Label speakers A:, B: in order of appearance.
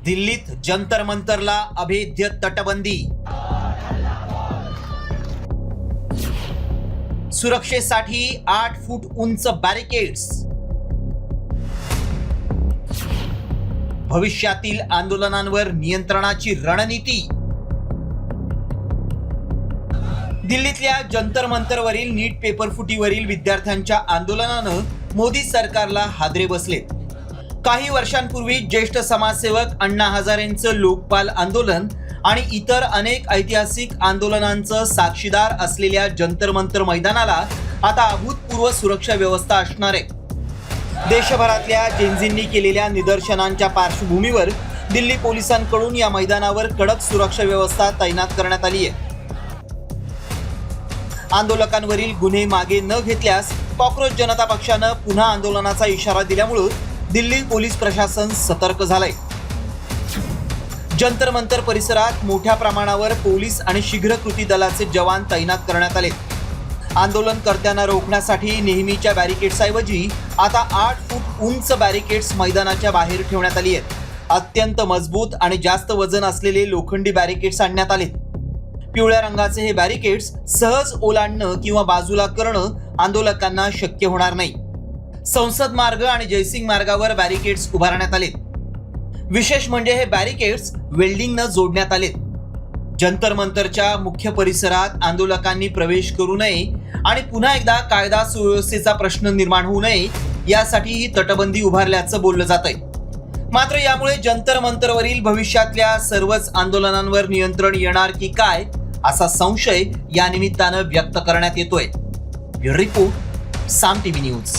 A: दिल्लीत जंतर मंतरला अभेद्य तटबंदी। सुरक्षेसाठी 8 फूट उंच बॅरिकेड्स। भविष्यातील आंदोलनांवर नियंत्रणाची रणनीती। दिल्लीतल्या जंतर मंतरवरील नीट पेपर फुटीवरील विद्यार्थ्यांच्या आंदोलनानं मोदी सरकारला हादरे बसलेत। काही वर्षांपूर्वी ज्येष्ठ समाजसेवक अण्णा हजारेंचं लोकपाल आंदोलन आणि इतर अनेक ऐतिहासिक आंदोलनांचं साक्षीदार असलेल्या जंतर मंतर मैदानाला आता अभूतपूर्व सुरक्षा व्यवस्था असणार आहे। देशभरातल्या जेनझींनी केलेल्या निदर्शनांच्या पार्श्वभूमीवर दिल्ली पोलिसांकडून या मैदानावर कडक सुरक्षा व्यवस्था तैनात करण्यात आली आहे। आंदोलकांवरील गुन्हे मागे न घेतल्यास कॉक्रोच जनता पक्षानं पुन्हा आंदोलनाचा इशारा दिल्यामुळे दिल्ली पोलीस प्रशासन सतर्क झालंय। जंतर मंतर परिसरात मोठ्या प्रमाणावर पोलीस आणि शीघ्र कृती दलाचे जवान तैनात करण्यात आले। आंदोलनकर्त्यांना रोखण्यासाठी नेहमीच्या बॅरिकेड्सऐवजी आता 8 फूट उंच बॅरिकेड्स मैदानाच्या बाहेर ठेवण्यात आली आहेत। अत्यंत मजबूत आणि जास्त वजन असलेले लोखंडी बॅरिकेड्स आणण्यात आले। पिवळ्या रंगाचे हे बॅरिकेड्स सहज ओलांडणं किंवा बाजूला करणं आंदोलकांना शक्य होणार नाही। संसद मार्ग आणि जयसिंग मार्गावर बॅरिकेड्स उभारण्यात आले। विशेष म्हणजे हे बॅरिकेड्स वेल्डिंगनं जोडण्यात आले। जंतर मंतरच्या मुख्य परिसरात आंदोलकांनी प्रवेश करू नये आणि पुन्हा एकदा कायदा सुव्यवस्थेचा प्रश्न निर्माण होऊ नये यासाठी ही तटबंदी उभारल्याचं बोललं जातंय। मात्र यामुळे जंतर मंतरवरील भविष्यातल्या सर्वच आंदोलनांवर नियंत्रण येणार की काय असा संशय या निमित्तानं व्यक्त करण्यात येतोय। ब्युरो रिपोर्ट, साम टीव्ही न्यूज।